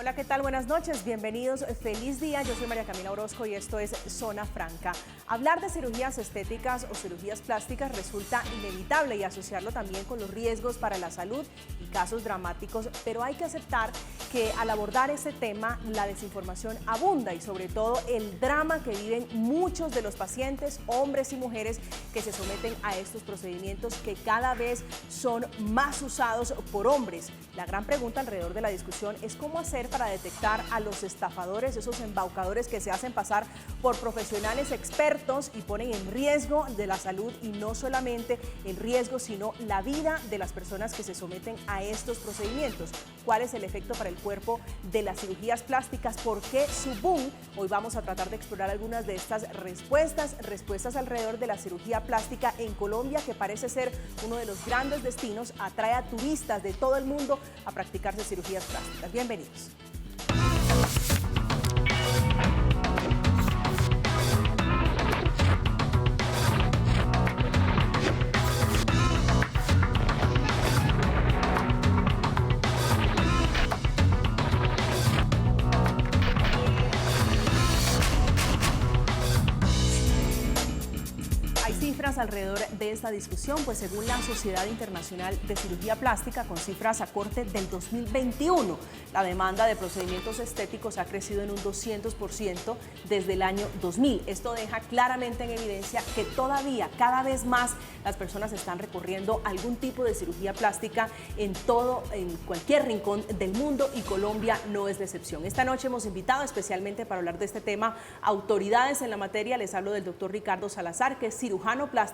Hola, ¿qué tal? Buenas noches, bienvenidos, feliz día. Yo soy María Camila Orozco y esto es Zona Franca. Hablar de cirugías estéticas o cirugías plásticas resulta inevitable y asociarlo también con los riesgos para la salud y casos dramáticos, pero hay que aceptar que al abordar este tema la desinformación abunda y sobre todo el drama que viven muchos de los pacientes, hombres y mujeres que se someten a estos procedimientos que cada vez son más usados por hombres. La gran pregunta alrededor de la discusión es cómo hacer para detectar a los estafadores, esos embaucadores que se hacen pasar por profesionales expertos y ponen en riesgo de la salud, y no solamente el riesgo, sino la vida de las personas que se someten a estos procedimientos. ¿Cuál es el efecto para el cuerpo de las cirugías plásticas? ¿Por qué su boom? Hoy vamos a tratar de explorar algunas de estas respuestas alrededor de la cirugía plástica en Colombia, que parece ser uno de los grandes destinos, atrae a turistas de todo el mundo a practicarse cirugías plásticas. Bienvenidos. Alrededor de esta discusión, pues según la Sociedad Internacional de Cirugía Plástica, con cifras a corte del 2021, la demanda de procedimientos estéticos ha crecido en un 200% desde el año 2000. Esto deja claramente en evidencia que todavía cada vez más las personas están recurriendo a algún tipo de cirugía plástica en cualquier rincón del mundo, y Colombia no es la excepción. Esta noche hemos invitado especialmente para hablar de este tema autoridades en la materia. Les hablo del doctor Ricardo Salazar, que es cirujano plástico,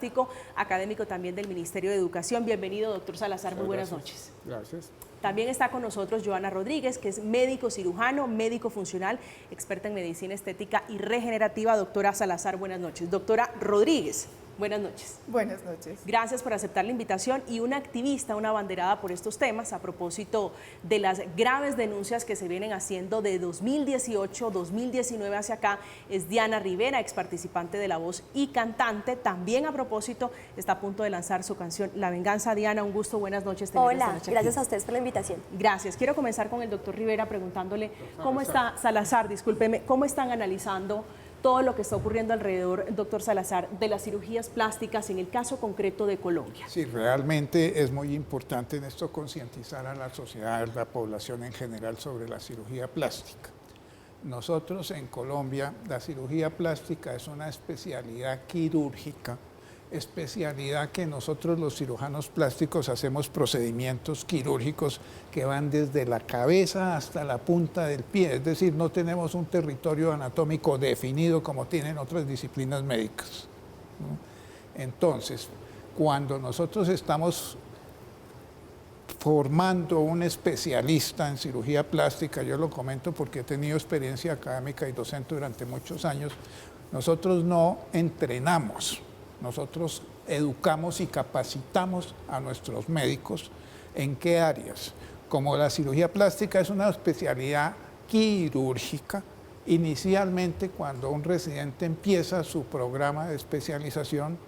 académico también del Ministerio de Educación. Bienvenido, doctor Salazar, muy buenas noches. Gracias. También está con nosotros Joana Rodríguez, que es médico cirujano, médico funcional, experta en medicina estética y regenerativa. Doctora Salazar, buenas noches. Doctora Rodríguez, buenas noches. Buenas noches. Gracias por aceptar la invitación. Y una activista, una abanderada por estos temas, a propósito de las graves denuncias que se vienen haciendo de 2018, 2019 hacia acá, es Diana Rivera, ex participante de La Voz y cantante. También a propósito está a punto de lanzar su canción La Venganza. Diana, un gusto, buenas noches. Hola, gracias a ustedes por la invitación. Gracias. Quiero comenzar con el doctor Rivera preguntándole cómo está, Salazar, discúlpeme, cómo están analizando todo lo que está ocurriendo alrededor, doctor Salazar, de las cirugías plásticas en el caso concreto de Colombia. Sí, realmente es muy importante en esto concientizar a la sociedad, a la población en general sobre la cirugía plástica. Nosotros en Colombia, la cirugía plástica es una especialidad quirúrgica, especialidad que nosotros los cirujanos plásticos hacemos procedimientos quirúrgicos que van desde la cabeza hasta la punta del pie, es decir, no tenemos un territorio anatómico definido como tienen otras disciplinas médicas, ¿no? Entonces, cuando nosotros estamos formando un especialista en cirugía plástica, yo lo comento porque he tenido experiencia académica y docente durante muchos años, nosotros no entrenamos, nosotros educamos y capacitamos a nuestros médicos. ¿En qué áreas? Como la cirugía plástica es una especialidad quirúrgica, inicialmente cuando un residente empieza su programa de especialización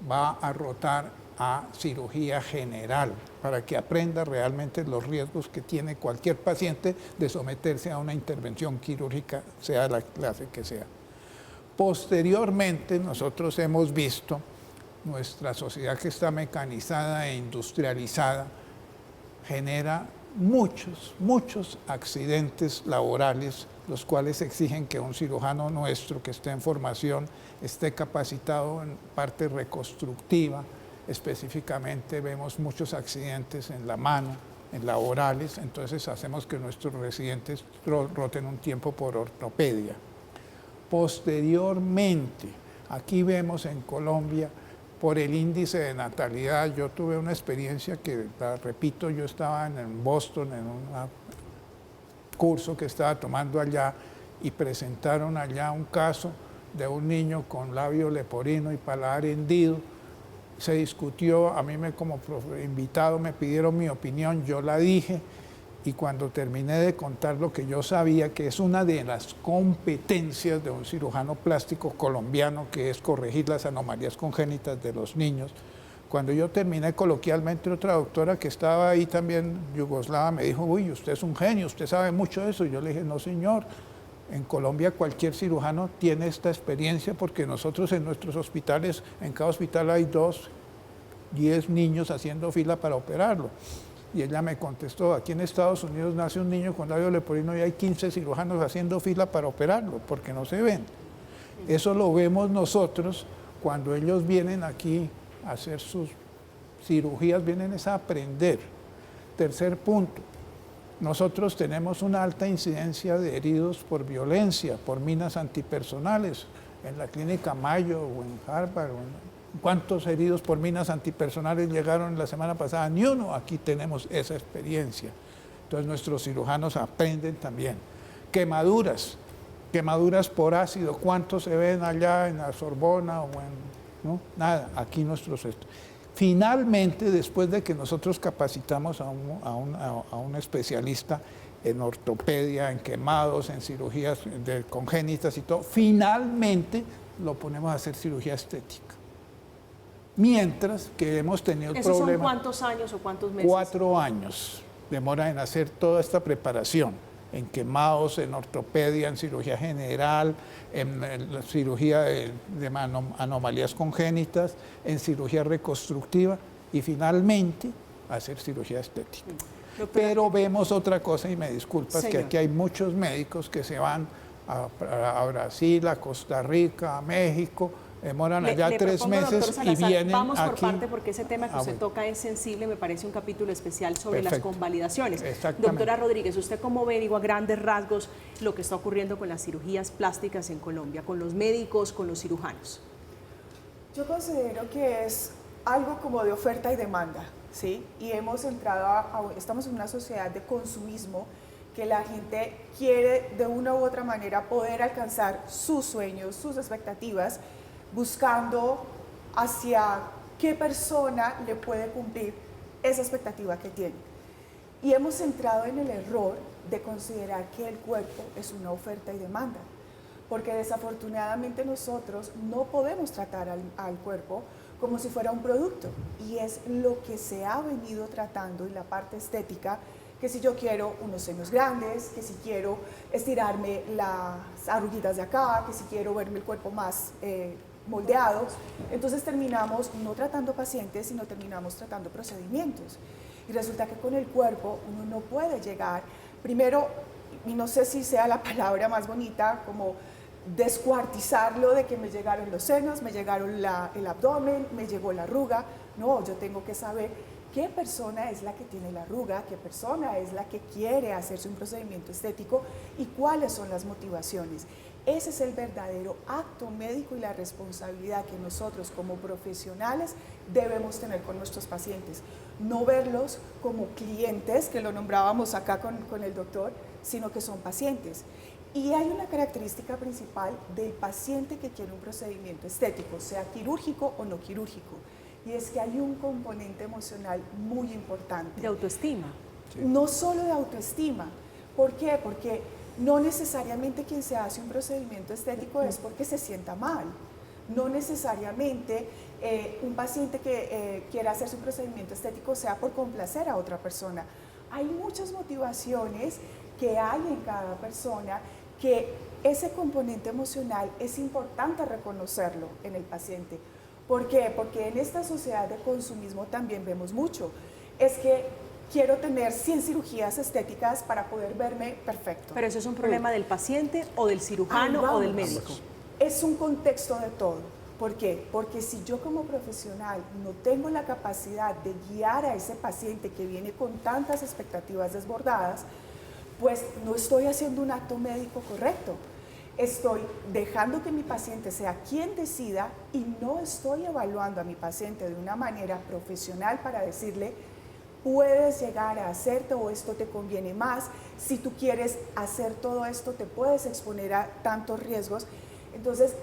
va a rotar a cirugía general para que aprenda realmente los riesgos que tiene cualquier paciente de someterse a una intervención quirúrgica, sea la clase que sea. Posteriormente, nosotros hemos visto nuestra sociedad, que está mecanizada e industrializada, genera muchos accidentes laborales, los cuales exigen que un cirujano nuestro que esté en formación esté capacitado en parte reconstructiva. Específicamente vemos muchos accidentes en la mano, en laborales, entonces hacemos que nuestros residentes roten un tiempo por ortopedia. Posteriormente, aquí vemos en Colombia, por el índice de natalidad, yo tuve una experiencia que, la repito, yo estaba en Boston en un curso que estaba tomando allá y presentaron allá un caso de un niño con labio leporino y paladar hendido. Se discutió, a mí como invitado me pidieron mi opinión, yo la dije, y cuando terminé de contar lo que yo sabía, que es una de las competencias de un cirujano plástico colombiano, que es corregir las anomalías congénitas de los niños, Cuando yo terminé coloquialmente, otra doctora que estaba ahí también, yugoslava, me dijo, uy, usted es un genio, usted sabe mucho de eso. Y yo le dije, no señor, en Colombia cualquier cirujano tiene esta experiencia porque nosotros en nuestros hospitales, en cada hospital hay 10 niños haciendo fila para operarlo. Y ella me contestó, aquí en Estados Unidos nace un niño con labio leporino y hay 15 cirujanos haciendo fila para operarlo, porque no se ven. Eso lo vemos nosotros cuando ellos vienen aquí a hacer sus cirugías, vienen es a aprender. Tercer punto, nosotros tenemos una alta incidencia de heridos por violencia, por minas antipersonales, en la clínica Mayo o en Harvard. ¿Cuántos heridos por minas antipersonales llegaron la semana pasada? Ni uno. Aquí tenemos esa experiencia. Entonces nuestros cirujanos aprenden también. Quemaduras por ácido, ¿cuántos se ven allá en la Sorbona o en... ¿no? Nada, aquí nuestros... Finalmente, después de que nosotros capacitamos a un especialista en ortopedia, en quemados, en cirugías congénitas y todo, finalmente lo ponemos a hacer cirugía estética. Mientras que hemos tenido el problema... ¿Esos son cuántos años o cuántos meses? 4 años demora en hacer toda esta preparación, en quemados, en ortopedia, en cirugía general, en la cirugía de anomalías congénitas, en cirugía reconstructiva y finalmente hacer cirugía estética. Pero vemos otra cosa, y me disculpas, señor, que aquí hay muchos médicos que se van a Brasil, a Costa Rica, a México, demoran allá 3 meses y vienen vamos por aquí. parte, porque ese tema que usted toca es sensible, me parece un capítulo especial sobre las convalidaciones. Doctora Rodríguez, ¿usted cómo ve, digo, a grandes rasgos, lo que está ocurriendo con las cirugías plásticas en Colombia, con los médicos, con los cirujanos? Yo considero que es algo como de oferta y demanda, ¿sí? Y hemos entrado estamos en una sociedad de consumismo, que la gente quiere de una u otra manera poder alcanzar sus sueños, sus expectativas, buscando hacia qué persona le puede cumplir esa expectativa que tiene. Y hemos entrado en el error de considerar que el cuerpo es una oferta y demanda, porque desafortunadamente nosotros no podemos tratar al cuerpo como si fuera un producto, y es lo que se ha venido tratando en la parte estética, que si yo quiero unos senos grandes, que si quiero estirarme las arruguitas de acá, que si quiero verme el cuerpo más moldeado, entonces terminamos no tratando pacientes, sino terminamos tratando procedimientos. Y resulta que con el cuerpo uno no puede llegar, primero, y no sé si sea la palabra más bonita, como descuartizarlo de que me llegaron los senos, me llegaron el abdomen, me llegó la arruga. No, yo tengo que saber qué persona es la que tiene la arruga, qué persona es la que quiere hacerse un procedimiento estético y cuáles son las motivaciones. Ese es el verdadero acto médico y la responsabilidad que nosotros como profesionales debemos tener con nuestros pacientes. No verlos como clientes, que lo nombrábamos acá con el doctor, sino que son pacientes. Y hay una característica principal del paciente que quiere un procedimiento estético, sea quirúrgico o no quirúrgico, y es que hay un componente emocional muy importante. ¿De autoestima? Sí. No solo de autoestima. ¿Por qué? Porque no necesariamente quien se hace un procedimiento estético es porque se sienta mal. No necesariamente un paciente que quiera hacerse un procedimiento estético sea por complacer a otra persona. Hay muchas motivaciones que hay en cada persona, que ese componente emocional es importante reconocerlo en el paciente. ¿Por qué? Porque en esta sociedad de consumismo también vemos mucho. Es que quiero tener 100 cirugías estéticas para poder verme perfecto. ¿Pero eso es un problema del paciente o del cirujano o del médico? Es un contexto de todo. ¿Por qué? Porque si yo como profesional no tengo la capacidad de guiar a ese paciente que viene con tantas expectativas desbordadas, pues no estoy haciendo un acto médico correcto. Estoy dejando que mi paciente sea quien decida y no estoy evaluando a mi paciente de una manera profesional para decirle, puedes llegar a hacerte o esto te conviene más, si tú quieres hacer todo esto te puedes exponer a tantos riesgos. Entonces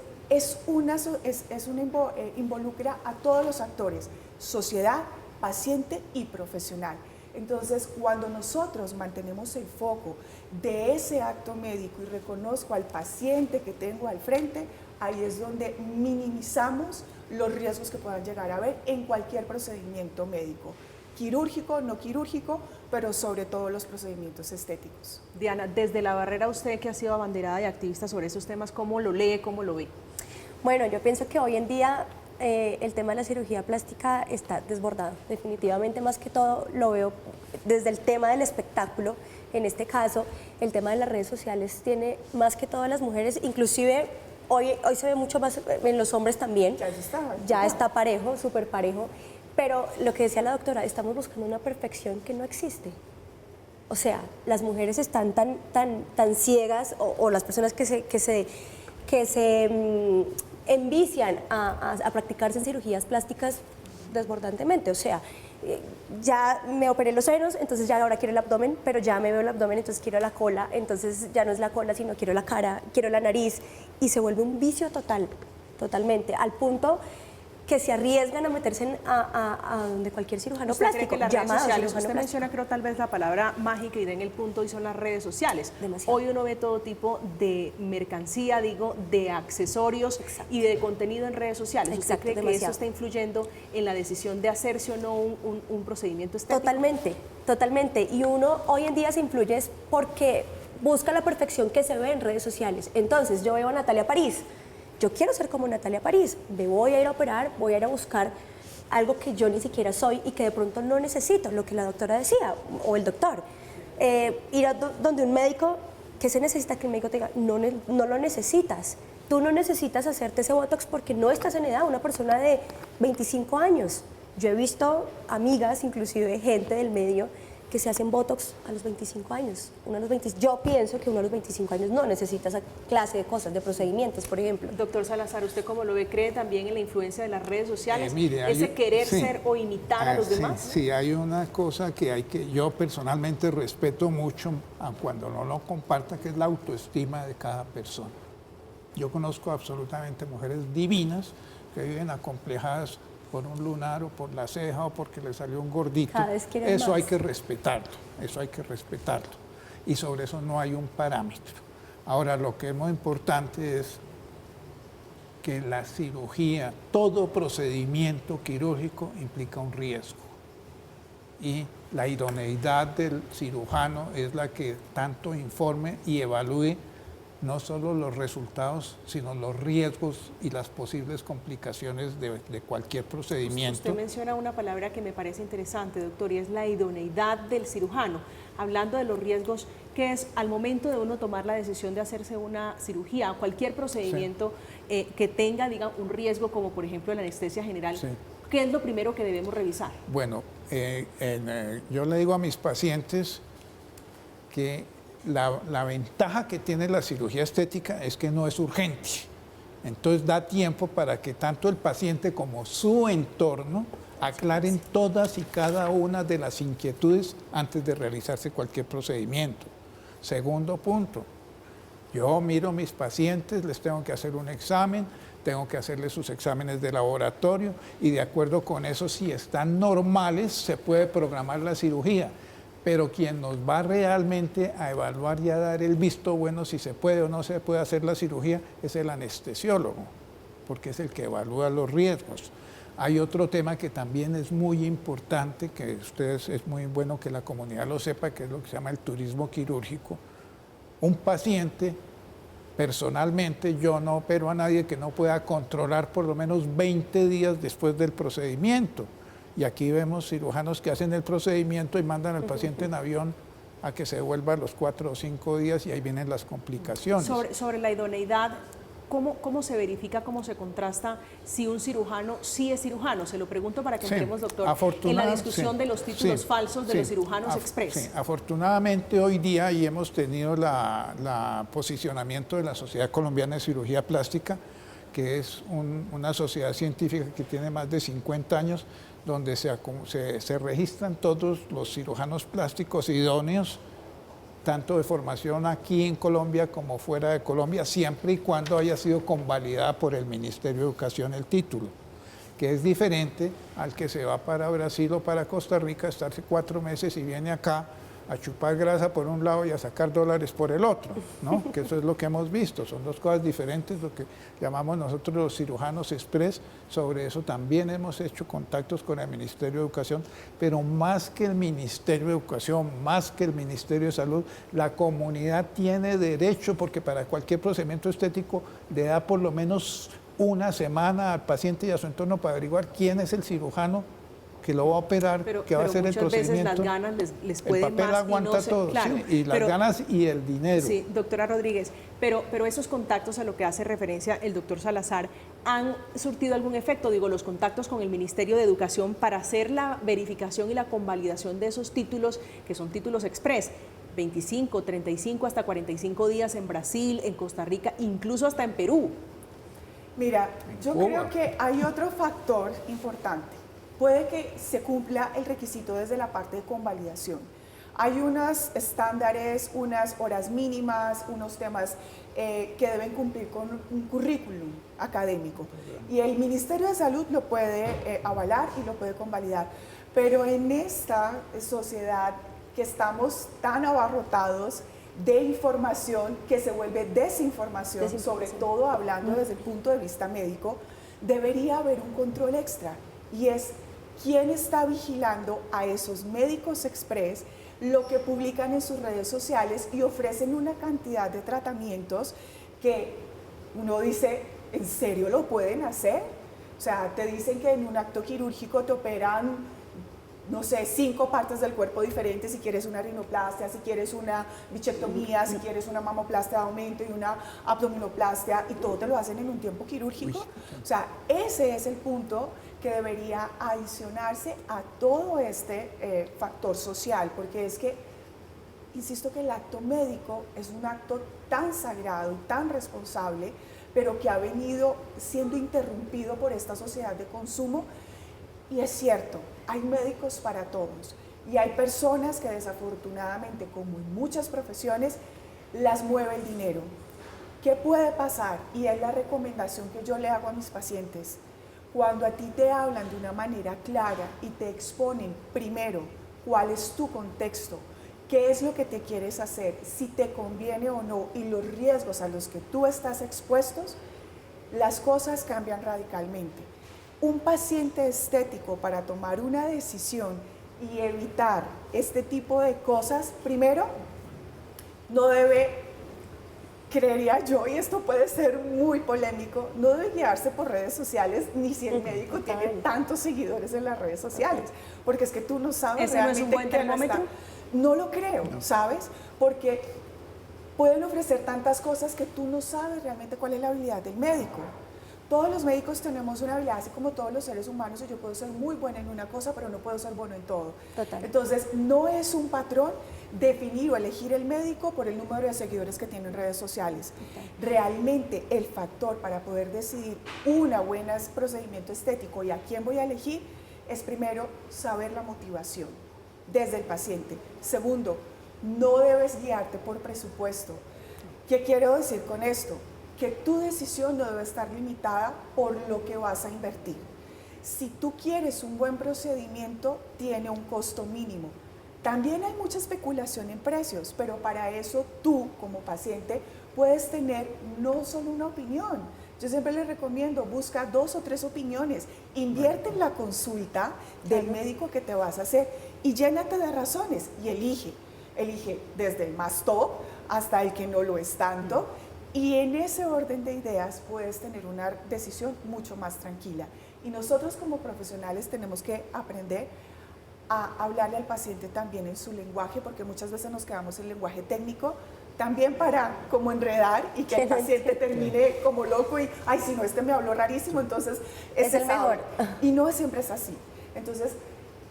involucra a todos los actores, sociedad, paciente y profesional. Entonces, cuando nosotros mantenemos el foco de ese acto médico y reconozco al paciente que tengo al frente, ahí es donde minimizamos los riesgos que puedan llegar a haber en cualquier procedimiento médico, quirúrgico, no quirúrgico, pero sobre todo los procedimientos estéticos. Diana, desde la barrera, usted que ha sido abanderada y activista sobre esos temas, ¿cómo lo lee, cómo lo ve? Bueno, yo pienso que hoy en día el tema de la cirugía plástica está desbordado. Definitivamente, más que todo, lo veo desde el tema del espectáculo. En este caso, el tema de las redes sociales tiene más que todo a las mujeres, inclusive hoy se ve mucho más en los hombres también. Ya está parejo, súper parejo. Pero lo que decía la doctora, estamos buscando una perfección que no existe. O sea, las mujeres están tan ciegas, o las personas que se envician a practicarse en cirugías plásticas desbordantemente. O sea, ya me operé los senos, entonces ya ahora quiero el abdomen, pero ya me veo el abdomen, entonces quiero la cola, entonces ya no es la cola, sino quiero la cara, quiero la nariz, y se vuelve un vicio totalmente, al punto que se arriesgan a meterse a donde cualquier cirujano plástico. Que las redes sociales, usted menciona, creo, tal vez la palabra mágica y den el punto, y son las redes sociales. Demasiado. Hoy uno ve todo tipo de mercancía, de accesorios. Exacto. Y de contenido en redes sociales. ¿Usted cree que eso está influyendo en la decisión de hacerse o no un procedimiento estético? Totalmente. Y uno hoy en día se influye es porque busca la perfección que se ve en redes sociales. Entonces, yo veo a Natalia París. Yo quiero ser como Natalia París, me voy a ir a operar, voy a ir a buscar algo que yo ni siquiera soy y que de pronto no necesito, lo que la doctora decía, o el doctor. Ir a donde un médico, ¿qué se necesita? Que el médico te diga, no lo necesitas. Tú no necesitas hacerte ese botox porque no estás en edad, una persona de 25 años. Yo he visto amigas, inclusive gente del medio, que se hacen botox a los 25 años. Yo pienso que uno a los 25 años no necesita esa clase de cosas, de procedimientos, por ejemplo. Doctor Salazar, ¿usted cómo lo ve? ¿Cree también en la influencia de las redes sociales? Mire, ese querer ser o imitar a los demás. Sí, hay una cosa que yo personalmente respeto mucho, cuando no lo comparta, que es la autoestima de cada persona. Yo conozco absolutamente mujeres divinas que viven acomplejadas por un lunar o por la ceja o porque le salió un gordito. Eso más. Hay que respetarlo, eso hay que respetarlo. Y sobre eso no hay un parámetro. Ahora, lo que es muy importante es que la cirugía, todo procedimiento quirúrgico implica un riesgo. Y la idoneidad del cirujano es la que tanto informe y evalúe no solo los resultados, sino los riesgos y las posibles complicaciones de cualquier procedimiento. Usted menciona una palabra que me parece interesante, doctor, y es la idoneidad del cirujano. Hablando de los riesgos, que es al momento de uno tomar la decisión de hacerse una cirugía o cualquier procedimiento que tenga, un riesgo, como por ejemplo la anestesia general, ¿qué es lo primero que debemos revisar? Bueno, yo le digo a mis pacientes que la ventaja que tiene la cirugía estética es que no es urgente. Entonces da tiempo para que tanto el paciente como su entorno aclaren todas y cada una de las inquietudes antes de realizarse cualquier procedimiento. Segundo punto, yo miro a mis pacientes, les tengo que hacer un examen, tengo que hacerles sus exámenes de laboratorio y de acuerdo con eso, si están normales, se puede programar la cirugía. Pero quien nos va realmente a evaluar y a dar el visto bueno si se puede o no se puede hacer la cirugía es el anestesiólogo, porque es el que evalúa los riesgos. Hay otro tema que también es muy importante, que ustedes es muy bueno que la comunidad lo sepa, que es lo que se llama el turismo quirúrgico. Un paciente, personalmente, yo no opero a nadie que no pueda controlar por lo menos 20 días después del procedimiento. Y aquí vemos cirujanos que hacen el procedimiento y mandan al paciente en avión a que se devuelva a los 4 o 5 días y ahí vienen las complicaciones. Sobre la idoneidad, ¿cómo se verifica, cómo se contrasta si un cirujano sí es cirujano? Se lo pregunto para que entremos, doctor, en la discusión de los títulos falsos de los cirujanos express. Sí, afortunadamente hoy día y hemos tenido la posicionamiento de la Sociedad Colombiana de Cirugía Plástica, que es una sociedad científica que tiene más de 50 años, donde se registran todos los cirujanos plásticos idóneos, tanto de formación aquí en Colombia como fuera de Colombia, siempre y cuando haya sido convalidada por el Ministerio de Educación el título, que es diferente al que se va para Brasil o para Costa Rica, estarse 4 meses y viene acá a chupar grasa por un lado y a sacar dólares por el otro, ¿no? Que eso es lo que hemos visto, son dos cosas diferentes, lo que llamamos nosotros los cirujanos express. Sobre eso también hemos hecho contactos con el Ministerio de Educación, pero más que el Ministerio de Educación, más que el Ministerio de Salud, la comunidad tiene derecho, porque para cualquier procedimiento estético le da por lo menos una semana al paciente y a su entorno para averiguar quién es el cirujano que lo va a operar, que va a hacer el procedimiento. Muchas veces las ganas les pueden el papel más aguanta y no se, todo, claro, ¿sí? Y las ganas y el dinero. Sí, doctora Rodríguez, pero esos contactos a lo que hace referencia el doctor Salazar, ¿han surtido algún efecto? Digo, los contactos con el Ministerio de Educación para hacer la verificación y la convalidación de esos títulos, que son títulos express, 25, 35, hasta 45 días en Brasil, en Costa Rica, incluso hasta en Perú. Mira, yo creo que hay otro factor importante. Puede que se cumpla el requisito desde la parte de convalidación. Hay unos estándares, unas horas mínimas, unos temas que deben cumplir con un currículum académico. Y el Ministerio de Salud lo puede avalar y lo puede convalidar. Pero en esta sociedad que estamos tan abarrotados de información que se vuelve desinformación, sobre todo hablando desde el punto de vista médico, debería haber un control extra, y es quién está vigilando a esos médicos express, lo que publican en sus redes sociales y ofrecen una cantidad de tratamientos que uno dice, ¿en serio lo pueden hacer? O sea, te dicen que en un acto quirúrgico te operan, no sé, 5 partes del cuerpo diferentes, si quieres una rinoplastia, si quieres una bichectomía, si quieres una mamoplastia de aumento y una abdominoplastia, y todo te lo hacen en un tiempo quirúrgico. O sea, ese es el punto que debería adicionarse a todo este factor social, porque es que, insisto que el acto médico es un acto tan sagrado y tan responsable, pero que ha venido siendo interrumpido por esta sociedad de consumo. Y es cierto, hay médicos para todos y hay personas que desafortunadamente, como en muchas profesiones, las mueve el dinero. ¿Qué puede pasar? Y es la recomendación que yo le hago a mis pacientes. Cuando a ti te hablan de una manera clara y te exponen primero cuál es tu contexto, qué es lo que te quieres hacer, si te conviene o no y los riesgos a los que tú estás expuestos, las cosas cambian radicalmente. Un paciente estético, para tomar una decisión y evitar este tipo de cosas, primero, no debe, creería yo, y esto puede ser muy polémico, no debe guiarse por redes sociales, ni si el médico tiene tantos seguidores en las redes sociales, porque es que tú no sabes realmente no es un buen termómetro. No lo creo, ¿sabes? Porque pueden ofrecer tantas cosas que tú no sabes realmente cuál es la habilidad del médico. Todos los médicos tenemos una habilidad, así como todos los seres humanos, y yo puedo ser muy buena en una cosa, pero no puedo ser bueno en todo. Total. Entonces, no es un patrón definir o elegir el médico por el número de seguidores que tiene en redes sociales. Total. Realmente, el factor para poder decidir un buen procedimiento estético y a quién voy a elegir es, primero, saber la motivación desde el paciente. Segundo, no debes guiarte por presupuesto. ¿Qué quiero decir con esto? Que tu decisión no debe estar limitada por lo que vas a invertir. Si tú quieres un buen procedimiento, tiene un costo mínimo. También hay mucha especulación en precios, pero para eso tú, como paciente, puedes tener no solo una opinión. Yo siempre les recomiendo, busca 2 o 3 opiniones, invierte en la consulta del médico que te vas a hacer y llénate de razones y elige desde el más top hasta el que no lo es tanto. Y en ese orden de ideas puedes tener una decisión mucho más tranquila. Y nosotros como profesionales tenemos que aprender a hablarle al paciente también en su lenguaje, porque muchas veces nos quedamos en el lenguaje técnico, también para como enredar y que el paciente termine como loco y, ay, si no, este me habló rarísimo, entonces es el mejor. Y no siempre es así. Entonces,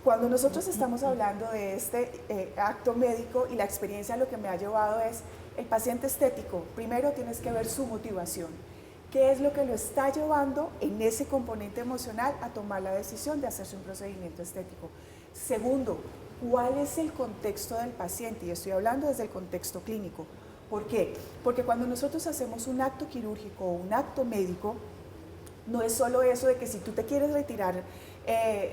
cuando nosotros estamos hablando de este acto médico y la experiencia, lo que me ha llevado es el paciente estético. Primero tienes que ver su motivación. ¿Qué es lo que lo está llevando en ese componente emocional a tomar la decisión de hacerse un procedimiento estético? Segundo, ¿cuál es el contexto del paciente? Y estoy hablando desde el contexto clínico. ¿Por qué? Porque cuando nosotros hacemos un acto quirúrgico o un acto médico, no es solo eso de que si tú te quieres retirar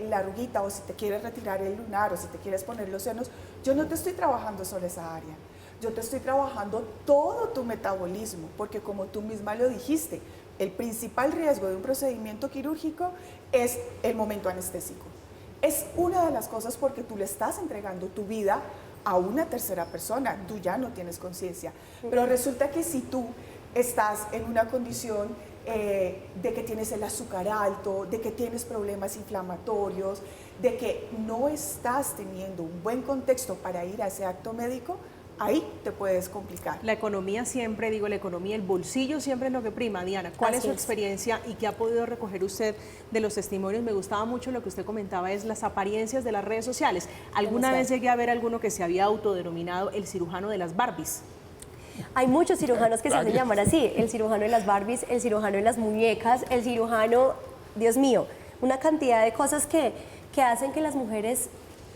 la arruguita o si te quieres retirar el lunar o si te quieres poner los senos, yo no te estoy trabajando solo esa área, yo te estoy trabajando todo tu metabolismo, porque como tú misma lo dijiste, el principal riesgo de un procedimiento quirúrgico es el momento anestésico. Es una de las cosas porque tú le estás entregando tu vida a una tercera persona, tú ya no tienes conciencia. Pero resulta que si tú estás en una condición de que tienes el azúcar alto, de que tienes problemas inflamatorios, de que no estás teniendo un buen contexto para ir a ese acto médico, ahí te puedes complicar. La economía siempre, digo, la economía, el bolsillo siempre es lo que prima. Diana, ¿cuál es su experiencia y qué ha podido recoger usted de los testimonios? Me gustaba mucho lo que usted comentaba, es las apariencias de las redes sociales. ¿Alguna vez llegué a ver alguno que se había autodenominado el cirujano de las Barbies? Hay muchos cirujanos que se hacen llamar así, el cirujano de las Barbies, el cirujano de las muñecas, el cirujano, Dios mío, una cantidad de cosas que hacen que las mujeres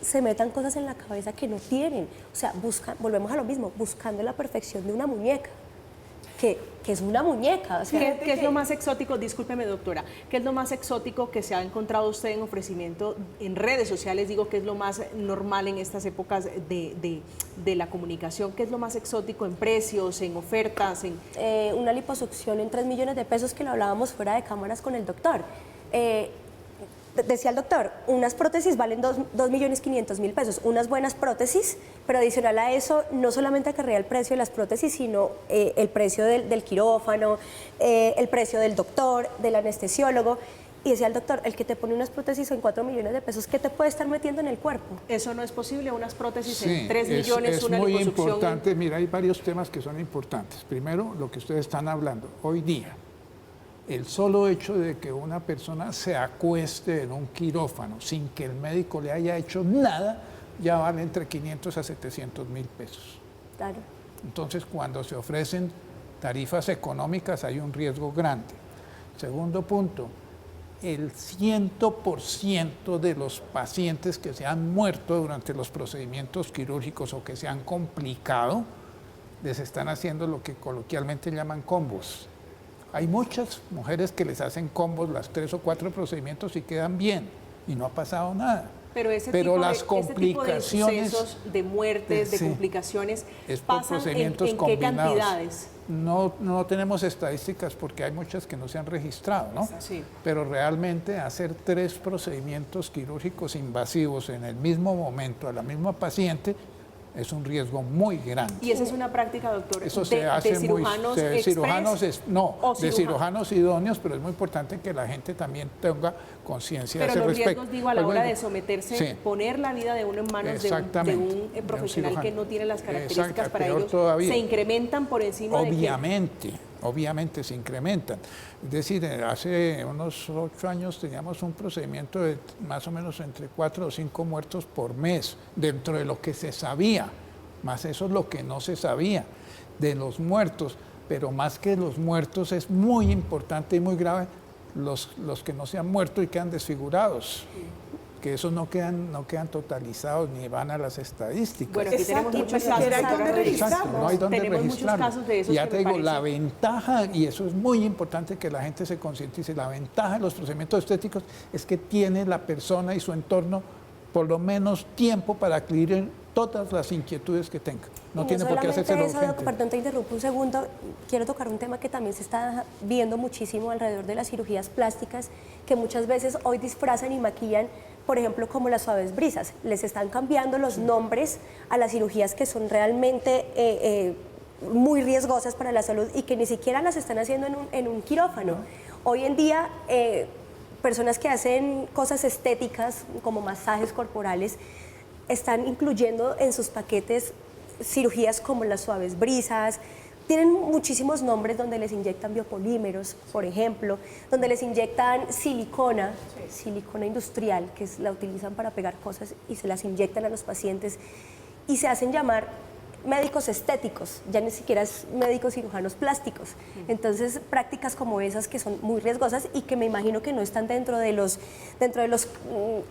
se metan cosas en la cabeza que no tienen. O sea, volvemos a lo mismo, buscando la perfección de una muñeca, que es una muñeca. O sea, ¿Qué es lo más exótico? Discúlpeme, doctora, ¿qué es lo más exótico que se ha encontrado usted en ofrecimiento en redes sociales? Digo, ¿qué es lo más normal en estas épocas de la comunicación? ¿Qué es lo más exótico en precios, en ofertas? Una liposucción en 3 millones de pesos que lo hablábamos fuera de cámaras con el doctor. Decía el doctor, unas prótesis valen 2.500.000 pesos, unas buenas prótesis, pero adicional a eso, no solamente acarrea el precio de las prótesis, sino el precio del quirófano, el precio del doctor, del anestesiólogo. Y decía el doctor, el que te pone unas prótesis en 4 millones de pesos, ¿qué te puede estar metiendo en el cuerpo? Eso no es posible, unas prótesis Sí, en 3 millones, una muy liposucción. importante, mira, hay varios temas que son importantes. Primero, lo que ustedes están hablando, hoy día, el solo hecho de que una persona se acueste en un quirófano sin que el médico le haya hecho nada, ya vale entre 500 a 700.000 pesos. Claro. Entonces, cuando se ofrecen tarifas económicas hay un riesgo grande. Segundo punto, el 100% de los pacientes que se han muerto durante los procedimientos quirúrgicos o que se han complicado, les están haciendo lo que coloquialmente llaman combos. Hay muchas mujeres que les hacen combos las 3 o 4 procedimientos y quedan bien y no ha pasado nada. Pero las complicaciones, ese tipo de sucesos, de muertes, de complicaciones, es por pasan procedimientos ¿en qué combinados. cantidades? No tenemos estadísticas porque hay muchas que no se han registrado, ¿no? Sí. Pero realmente hacer 3 procedimientos quirúrgicos invasivos en el mismo momento a la misma paciente es un riesgo muy grande. ¿Y esa es una práctica, doctor, Eso se hace de cirujanos de cirujanos idóneos, pero es muy importante que la gente también tenga conciencia a ese respecto? Pero los respecto. riesgos, digo, a la hora de someterse, sí, poner la vida de uno en manos de un profesional que no tiene las características para ello, se incrementan por encima Obviamente se incrementan. Es decir, hace unos 8 años teníamos un procedimiento de más o menos entre 4 o 5 muertos por mes, dentro de lo que se sabía, más eso es lo que no se sabía de los muertos, pero más que los muertos es muy importante y muy grave los que no se han muerto y quedan desfigurados. Que esos no quedan totalizados ni van a las estadísticas. Bueno, aquí tenemos muchos casos. Exacto, no hay dónde tenemos muchos registrarlo. casos de esos. Y ya te digo, la ventaja, y eso es muy importante que la gente se concientice, la ventaja de los procedimientos estéticos es que tiene la persona y su entorno por lo menos tiempo para adquirir todas las inquietudes que tenga. No tiene por qué hacerse lo urgente. Perdón, te interrumpo un segundo. Quiero tocar un tema que también se está viendo muchísimo alrededor de las cirugías plásticas, que muchas veces hoy disfrazan y maquillan, por ejemplo, como las suaves brisas. Les están cambiando los nombres a las cirugías que son realmente muy riesgosas para la salud y que ni siquiera las están haciendo en un quirófano. Hoy en día, personas que hacen cosas estéticas como masajes corporales están incluyendo en sus paquetes cirugías como las suaves brisas. Tienen muchísimos nombres donde les inyectan biopolímeros, por ejemplo, donde les inyectan silicona, silicona industrial, que la utilizan para pegar cosas y se las inyectan a los pacientes y se hacen llamar médicos estéticos, ya ni siquiera es médicos cirujanos plásticos. Entonces, prácticas como esas que son muy riesgosas y que me imagino que no están dentro de los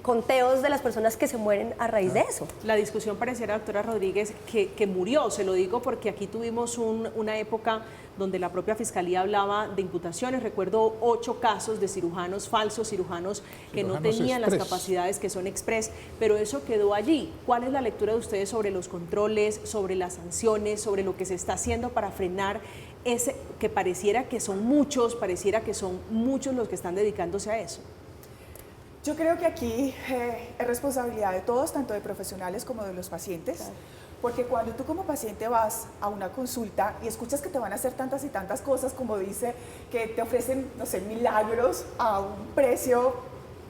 conteos de las personas que se mueren a raíz de eso. La discusión pareciera, doctora Rodríguez, que murió, se lo digo porque aquí tuvimos una época donde la propia Fiscalía hablaba de imputaciones. Recuerdo 8 casos de cirujanos falsos, cirujanos que no tenían las capacidades, que son express, pero eso quedó allí. ¿Cuál es la lectura de ustedes sobre los controles, sobre las sanciones, sobre lo que se está haciendo para frenar ese que pareciera que son muchos los que están dedicándose a eso? Yo creo que aquí es responsabilidad de todos, tanto de profesionales como de los pacientes. Claro. Porque cuando tú como paciente vas a una consulta y escuchas que te van a hacer tantas y tantas cosas, como dice, que te ofrecen, no sé, milagros a un precio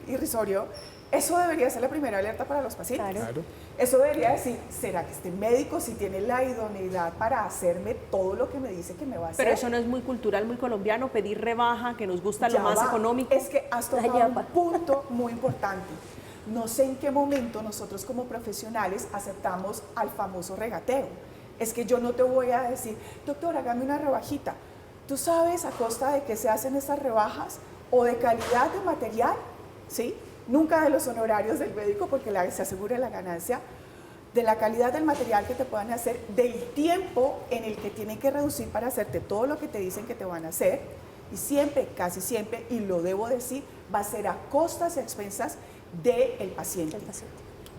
irrisorio, eso debería ser la primera alerta para los pacientes. Claro. Eso debería decir, ¿será que este médico sí tiene la idoneidad para hacerme todo lo que me dice que me va a hacer? Pero eso no es muy cultural, muy colombiano, pedir rebaja, que nos gusta lo más económico. Es que has tocado un punto muy importante. No sé en qué momento nosotros como profesionales aceptamos al famoso regateo. Es que yo no te voy a decir, doctor, hágame una rebajita. ¿Tú sabes a costa de qué se hacen estas rebajas? ¿O de calidad de material? ¿Sí? Nunca de los honorarios del médico, porque se asegura la ganancia, de la calidad del material que te puedan hacer, del tiempo en el que tienen que reducir para hacerte todo lo que te dicen que te van a hacer. Y siempre, casi siempre, y lo debo decir, va a ser a costas y expensas del paciente.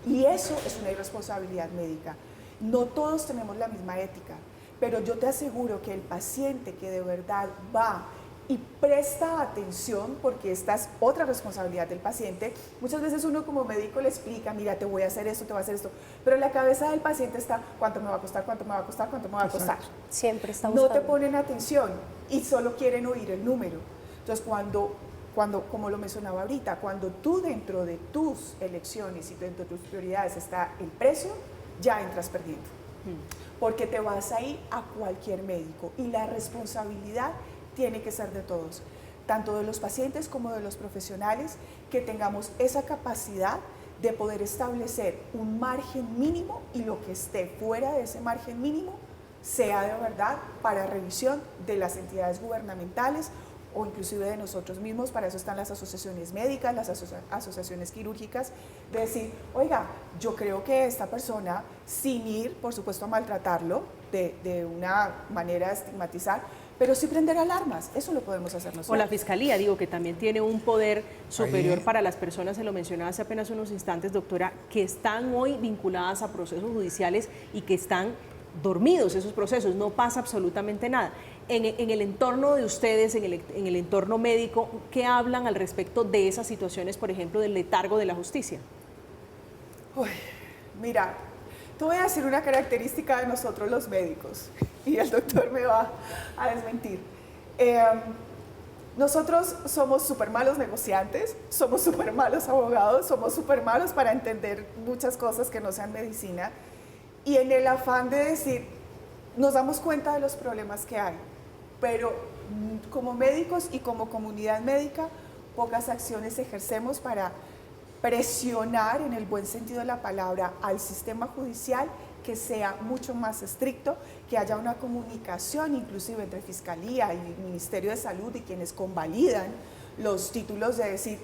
Y eso es una irresponsabilidad médica. No todos tenemos la misma ética, pero yo te aseguro que el paciente que de verdad va y presta atención, porque esta es otra responsabilidad del paciente, muchas veces uno como médico le explica, mira, te voy a hacer esto, te voy a hacer esto, pero en la cabeza del paciente está, ¿cuánto me va a costar? ¿Cuánto me va a costar? ¿Cuánto me va a costar? Siempre está buscando. No te ponen atención y solo quieren oír el número. Entonces, cuando, como lo mencionaba ahorita, cuando tú dentro de tus elecciones y dentro de tus prioridades está el precio, ya entras perdiendo. Porque te vas a ir a cualquier médico y la responsabilidad tiene que ser de todos, tanto de los pacientes como de los profesionales, que tengamos esa capacidad de poder establecer un margen mínimo y lo que esté fuera de ese margen mínimo sea de verdad para revisión de las entidades gubernamentales o inclusive de nosotros mismos. Para eso están las asociaciones médicas, las asociaciones quirúrgicas, de decir, oiga, yo creo que esta persona, sin ir, por supuesto, a maltratarlo de una manera de estigmatizar, pero sí prender alarmas, eso lo podemos hacer nosotros. O la Fiscalía, digo, que también tiene un poder superior para las personas, se lo mencionaba hace apenas unos instantes, doctora, que están hoy vinculadas a procesos judiciales y que están dormidos esos procesos, no pasa absolutamente nada. En el entorno de ustedes, en el entorno médico, ¿qué hablan al respecto de esas situaciones, por ejemplo, del letargo de la justicia? Uy, mira, te voy a decir una característica de nosotros los médicos, y el doctor me va a desmentir. Nosotros somos súper malos negociantes, somos súper malos abogados, somos súper malos para entender muchas cosas que no sean medicina, y en el afán de decir, nos damos cuenta de los problemas que hay, pero como médicos y como comunidad médica, pocas acciones ejercemos para presionar, en el buen sentido de la palabra, al sistema judicial, que sea mucho más estricto, que haya una comunicación inclusive entre Fiscalía y Ministerio de Salud y quienes convalidan los títulos, de decir,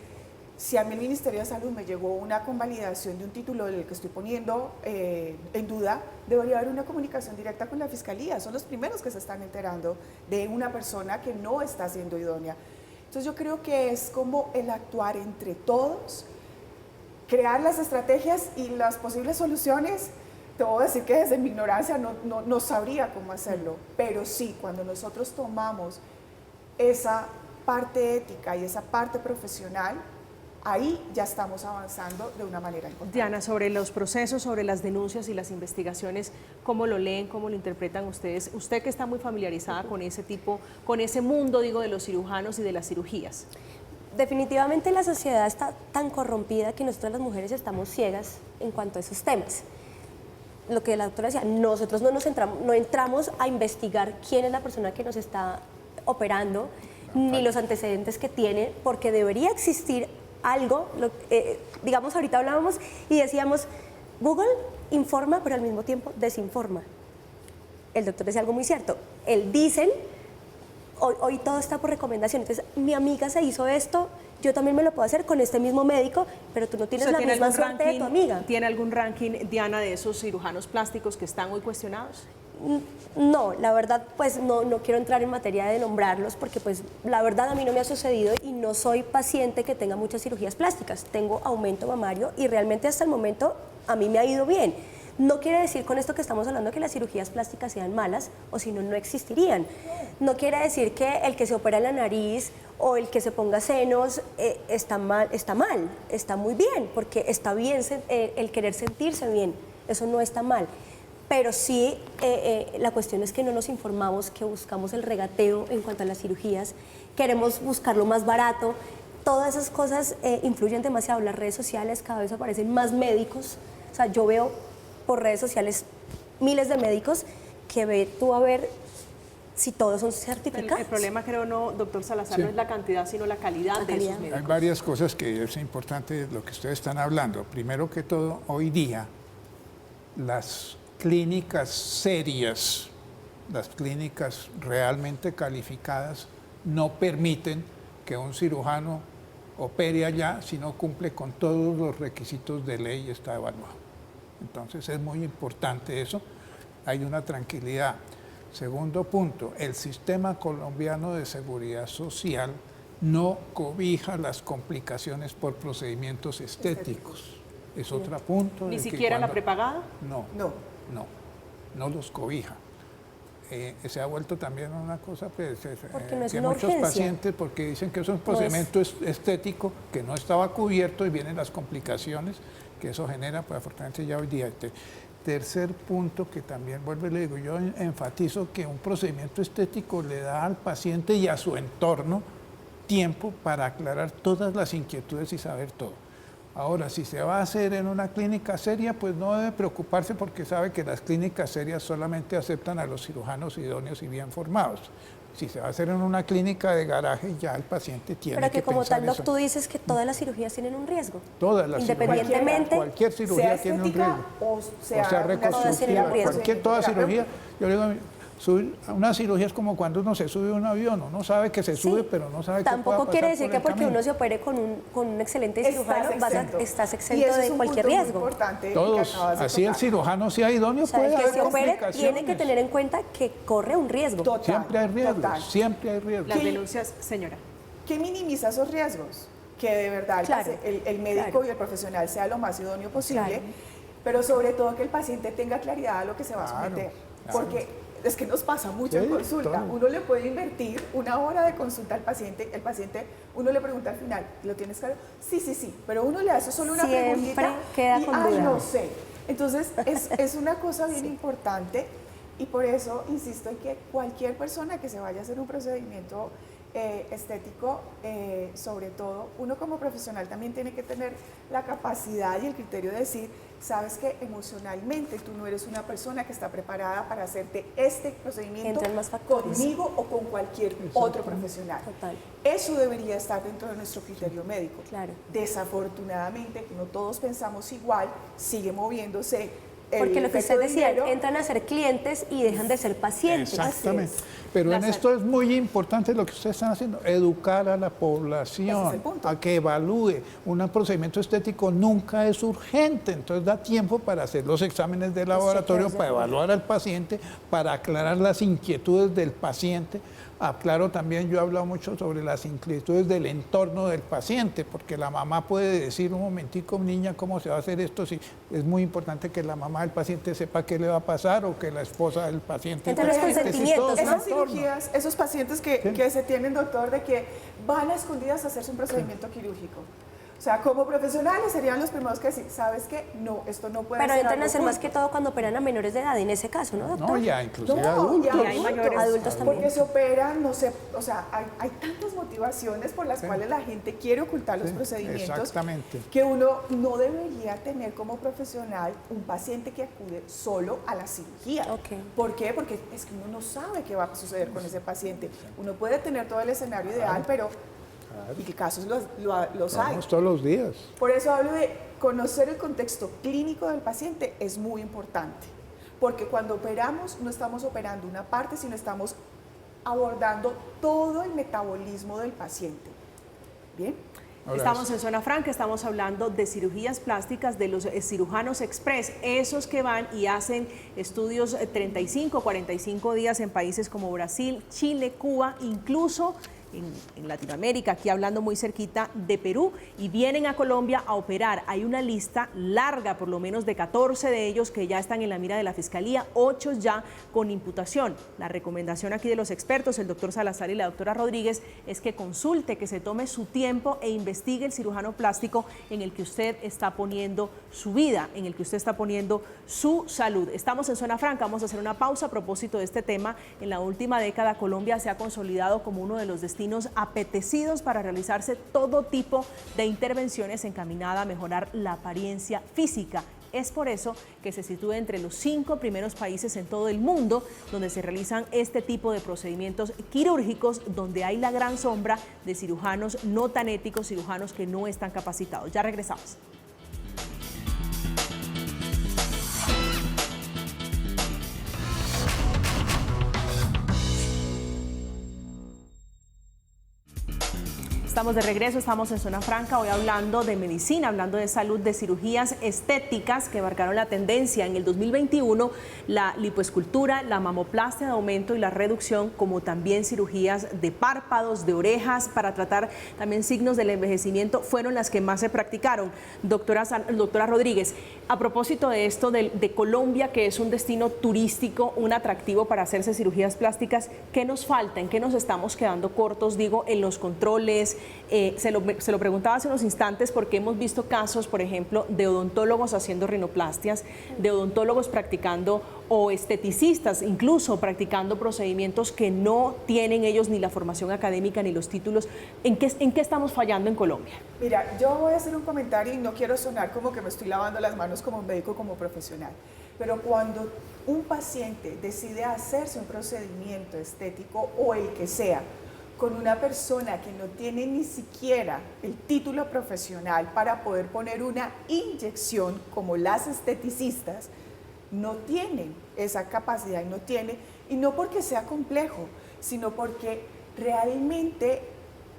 si a mí el Ministerio de Salud me llegó una convalidación de un título del que estoy poniendo en duda, debería haber una comunicación directa con la Fiscalía. Son los primeros que se están enterando de una persona que no está siendo idónea. Entonces yo creo que es como el actuar entre todos, crear las estrategias y las posibles soluciones. Te voy a decir que desde mi ignorancia no sabría cómo hacerlo, pero sí, cuando nosotros tomamos esa parte ética y esa parte profesional, ahí ya estamos avanzando de una manera importante. Diana, sobre los procesos, sobre las denuncias y las investigaciones, ¿cómo lo leen, cómo lo interpretan ustedes? Usted que está muy familiarizada con ese tipo, con ese mundo, digo, de los cirujanos y de las cirugías. Definitivamente la sociedad está tan corrompida que nosotras las mujeres estamos ciegas en cuanto a esos temas. Lo que la doctora decía, nosotros no entramos a investigar quién es la persona que nos está operando, ni los antecedentes que tiene, porque debería existir algo, digamos, ahorita hablábamos y decíamos, Google informa, pero al mismo tiempo desinforma. El doctor decía algo muy cierto, el dicen, hoy todo está por recomendación, entonces mi amiga se hizo esto, yo también me lo puedo hacer con este mismo médico, pero tú no tienes la misma suerte de tu amiga. ¿Tiene algún ranking, Diana, de esos cirujanos plásticos que están hoy cuestionados? No, la verdad, pues no quiero entrar en materia de nombrarlos porque pues la verdad a mí no me ha sucedido y no soy paciente que tenga muchas cirugías plásticas. Tengo aumento mamario y realmente hasta el momento a mí me ha ido bien. No quiere decir con esto que estamos hablando que las cirugías plásticas sean malas o si no, no existirían. No quiere decir que el que se opera la nariz o el que se ponga senos está mal, está muy bien, porque está bien el querer sentirse bien, eso no está mal. Pero sí, la cuestión es que no nos informamos, que buscamos el regateo en cuanto a las cirugías, queremos buscar lo más barato. Todas esas cosas influyen demasiado. Las redes sociales, cada vez aparecen más médicos. O sea, yo veo por redes sociales miles de médicos que ve tú a ver si todos son certificados. El problema, creo, no, doctor Salazar, Sí. no es la cantidad, sino la calidad de esos médicos. Hay varias cosas que es importante lo que ustedes están hablando. Primero que todo, hoy día, las clínicas serias, las clínicas realmente calificadas, no permiten que un cirujano opere allá si no cumple con todos los requisitos de ley y está evaluado. Entonces es muy importante eso, hay una tranquilidad. Segundo punto, el sistema colombiano de seguridad social no cobija las complicaciones por procedimientos estéticos. Es otro punto. ¿Ni de que siquiera la cuando- prepagada? No los cobija. Se ha vuelto también una cosa, pues, Porque no es que una muchos urgencia. pacientes, porque dicen que es un procedimiento estético que no estaba cubierto y vienen las complicaciones que eso genera, pues afortunadamente ya hoy día. Tercer punto que también vuelvo y le digo, yo enfatizo que un procedimiento estético le da al paciente y a su entorno tiempo para aclarar todas las inquietudes y saber todo. Ahora, si se va a hacer en una clínica seria, pues no debe preocuparse porque sabe que las clínicas serias solamente aceptan a los cirujanos idóneos y bien formados. Si se va a hacer en una clínica de garaje, ya el paciente tiene Pero que como pensar tal, Doc, eso. tú dices que todas las cirugías tienen un riesgo. Todas las Independientemente, cirugías, cualquier cirugía sea tiene un estética riesgo. o sea todas reconstructiva, tienen un riesgo. toda cirugía. Yo le digo, una cirugía es como cuando uno se sube a un avión, uno sabe que se sube, Sí. pero no sabe qué Tampoco pueda quiere pasar decir por que el porque camino. uno se opere con un excelente cirujano estás Y exento eso de es un cualquier punto muy riesgo. importante que Todos, acabas de así el tocar. cirujano sea idóneo, O sea, puede el que haber se opere complicaciones. tiene que tener en cuenta que corre un riesgo. Total, Siempre hay riesgos, total. siempre hay riesgos. Las ¿Qué? denuncias, señora. ¿Qué minimiza esos riesgos? Que de verdad Claro, el médico claro. y el profesional sea lo más idóneo posible, Claro. pero sobre todo que el paciente tenga claridad a lo que se va a Claro, someter. claro. Porque es que nos pasa mucho Sí, en consulta. todo. Uno le puede invertir una hora de consulta al paciente, uno le pregunta al final, ¿lo tienes claro? Sí, pero uno le hace solo una Siempre preguntita queda y, con ay, duda. no sé. Entonces, es una cosa bien importante y por eso insisto en que cualquier persona que se vaya a hacer un procedimiento estético, sobre todo, uno como profesional también tiene que tener la capacidad y el criterio de decir, sabes que emocionalmente tú no eres una persona que está preparada para hacerte este procedimiento Entran más factores. conmigo o con cualquier otro profesional. Total. Eso debería estar dentro de nuestro criterio médico. Claro. Desafortunadamente, no todos pensamos igual, sigue moviéndose. Porque lo que usted efecto decía, dinero. entran a ser clientes y dejan de ser pacientes. Exactamente. Así es. Pero en La esto es muy importante lo que ustedes están haciendo, educar a la Ese es población el punto. a que evalúe. Un procedimiento estético nunca es urgente, entonces da tiempo para hacer los exámenes de laboratorio, chequeos de para evaluar al paciente, para aclarar las inquietudes del paciente. Aclaro también, yo he hablado mucho sobre las inquietudes del entorno del paciente, porque la mamá puede decir un momentico, niña, ¿cómo se va a hacer esto? Sí, es muy importante que la mamá del paciente sepa qué le va a pasar o que la esposa del paciente... Entre los sepa. consentimientos, Es todo ¿no? un Esas entorno. cirugías, esos pacientes que se tienen, doctor, de que van a escondidas a hacerse un procedimiento quirúrgico. O sea, como profesionales serían los primeros que decir, ¿sabes qué? No, esto no puede Pero ser entran a algo ser más oculto. que todo cuando operan a menores de edad, en ese caso, ¿no, doctor? No, ya, inclusive No, adultos. y Y hay mayores. Adultos también. Porque se operan, no sé, o sea, hay tantas motivaciones por las cuales la gente quiere ocultar los Sí, procedimientos exactamente. que uno no debería tener como profesional un paciente que acude solo a la cirugía. Ok. ¿Por qué? Porque es que uno no sabe qué va a suceder con ese paciente. Uno puede tener todo el escenario ideal, pero ¿y qué casos los hay? Vamos todos los días. Por eso hablo de conocer el contexto clínico del paciente es muy importante, porque cuando operamos no estamos operando una parte, sino estamos abordando todo el metabolismo del paciente. Bien, Estamos en Zona Franca, estamos hablando de cirugías plásticas de los cirujanos express, esos que van y hacen estudios 35, 45 días en países como Brasil, Chile, Cuba, incluso en Latinoamérica, aquí hablando muy cerquita de Perú, y vienen a Colombia a operar. Hay una lista larga, por lo menos de 14 de ellos que ya están en la mira de la Fiscalía, 8 ya con imputación. La recomendación aquí de los expertos, el doctor Salazar y la doctora Rodríguez, es que consulte, que se tome su tiempo e investigue el cirujano plástico en el que usted está poniendo su vida, en el que usted está poniendo su salud. Estamos en Zona Franca, vamos a hacer una pausa a propósito de este tema. En la última década, Colombia se ha consolidado como uno de los destinos apetecidos para realizarse todo tipo de intervenciones encaminadas a mejorar la apariencia física. Es por eso que se sitúa entre los 5 primeros países en todo el mundo donde se realizan este tipo de procedimientos quirúrgicos, donde hay la gran sombra de cirujanos no tan éticos, cirujanos que no están capacitados. Ya regresamos. Estamos de regreso, estamos en Zona Franca, hoy hablando de medicina, hablando de salud, de cirugías estéticas que marcaron la tendencia en el 2021, la lipoescultura, la mamoplastia de aumento y la reducción, como también cirugías de párpados, de orejas, para tratar también signos del envejecimiento, fueron las que más se practicaron. Doctora Rodríguez, a propósito de esto de Colombia, que es un destino turístico, un atractivo para hacerse cirugías plásticas, ¿qué nos falta? ¿En qué nos estamos quedando cortos, digo, en los controles? Se lo preguntaba hace unos instantes porque hemos visto casos, por ejemplo, de odontólogos haciendo rinoplastias, de odontólogos practicando o esteticistas incluso practicando procedimientos que no tienen ellos ni la formación académica ni los títulos. ¿En qué estamos fallando en Colombia? Mira, yo voy a hacer un comentario y no quiero sonar como que me estoy lavando las manos como médico, como profesional, pero cuando un paciente decide hacerse un procedimiento estético o el que sea, con una persona que no tiene ni siquiera el título profesional para poder poner una inyección, como las esteticistas, no tienen esa capacidad y no porque sea complejo, sino porque realmente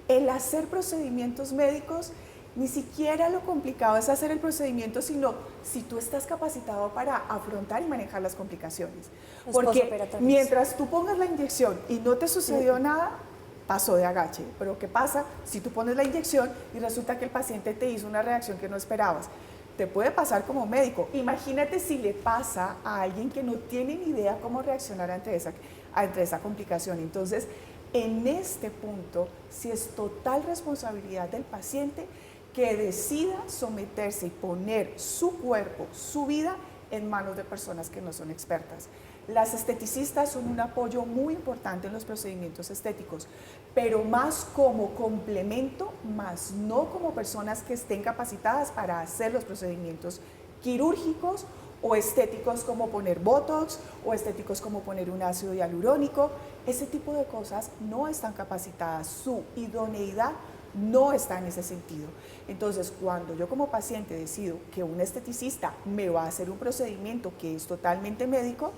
el hacer procedimientos médicos, ni siquiera lo complicado es hacer el procedimiento, sino si tú estás capacitado para afrontar y manejar las complicaciones. Porque mientras tú pongas la inyección y no te sucedió nada, pasó de agache. Pero ¿qué pasa si tú pones la inyección y resulta que el paciente te hizo una reacción que no esperabas? Te puede pasar como médico. Imagínate si le pasa a alguien que no tiene ni idea cómo reaccionar ante esa complicación. Entonces, en este punto, sí es total responsabilidad del paciente que decida someterse y poner su cuerpo, su vida en manos de personas que no son expertas. Las esteticistas son un apoyo muy importante en los procedimientos estéticos, pero más como complemento, más no como personas que estén capacitadas para hacer los procedimientos quirúrgicos o estéticos como poner botox o estéticos como poner un ácido hialurónico. Ese tipo de cosas no están capacitadas, su idoneidad no está en ese sentido. Entonces, cuando yo como paciente decido que un esteticista me va a hacer un procedimiento que es totalmente médico,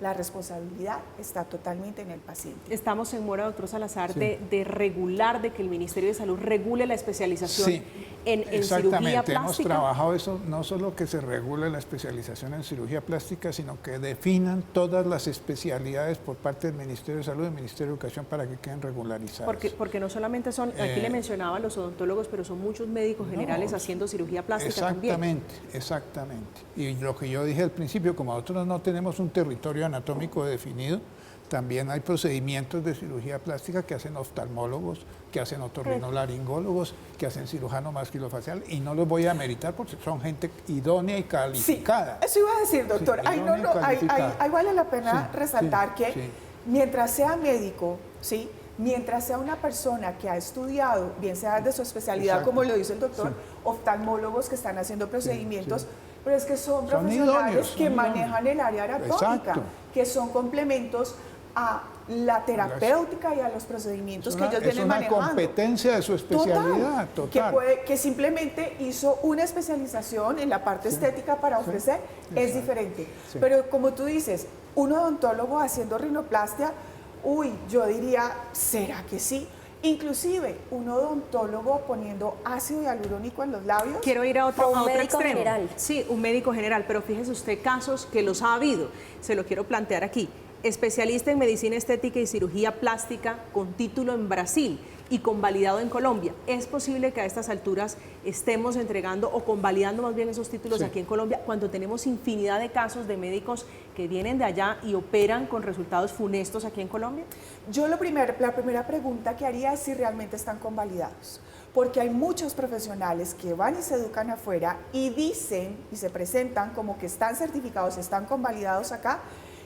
la responsabilidad está totalmente en el paciente. Estamos en mora, doctor Salazar, sí, de regular, de que el Ministerio de Salud regule la especialización, sí, en cirugía plástica. Hemos trabajado eso, no solo que se regule la especialización en cirugía plástica, sino que definan todas las especialidades por parte del Ministerio de Salud y del Ministerio de Educación para que queden regularizadas. Porque no solamente son, aquí le mencionaba los odontólogos, pero son muchos médicos generales haciendo cirugía plástica también. Exactamente. Y lo que yo dije al principio, como nosotros no tenemos un territorio anatómico definido, también hay procedimientos de cirugía plástica que hacen oftalmólogos, que hacen otorrinolaringólogos, que hacen cirujano maxilofacial, y no los voy a meritar porque son gente idónea y calificada. Sí, eso iba a decir, doctor. Sí, ahí vale la pena resaltar que mientras sea médico, ¿sí?, mientras sea una persona que ha estudiado, bien sea de su especialidad, como lo dice el doctor, oftalmólogos que están haciendo procedimientos, pero es que son profesionales que manejan el área anatómica, que son complementos a la terapéutica y a los procedimientos que ellos vienen manejando. Es una competencia de su especialidad, total. Que simplemente hizo una especialización en la parte estética para ofrecer, es diferente. Pero como tú dices, un odontólogo haciendo rinoplastia, yo diría, ¿será que sí? Inclusive un odontólogo poniendo ácido hialurónico en los labios. Quiero ir a O otro, un a otro médico extremo. general. Sí, un médico general, pero fíjese usted casos que los ha habido. Se lo quiero plantear aquí. Especialista en medicina estética y cirugía plástica con título en Brasil y convalidado en Colombia. ¿Es posible que a estas alturas estemos entregando o convalidando más bien esos títulos Sí. aquí en Colombia cuando tenemos infinidad de casos de médicos que vienen de allá y operan con resultados funestos aquí en Colombia? Yo la primera pregunta que haría es si realmente están convalidados, porque hay muchos profesionales que van y se educan afuera y dicen y se presentan como que están certificados, están convalidados acá,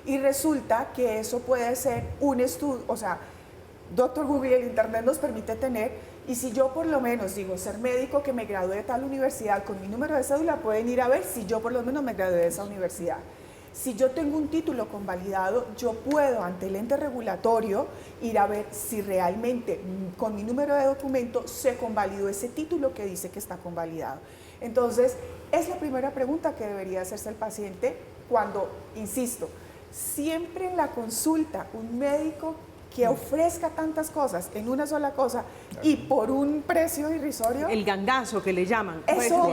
y resulta que eso puede ser un estudio, o sea, Doctor Google, el Internet nos permite tener, y si yo por lo menos digo ser médico que me gradué de tal universidad con mi número de cédula, pueden ir a ver si yo por lo menos me gradué de esa universidad. Si yo tengo un título convalidado, yo puedo ante el ente regulatorio ir a ver si realmente con mi número de documento se convalidó ese título que dice que está convalidado. Entonces, es la primera pregunta que debería hacerse el paciente cuando, insisto, siempre en la consulta un médico que ofrezca tantas cosas en una sola cosa y por un precio irrisorio. El gangazo que le llaman. Por Eso-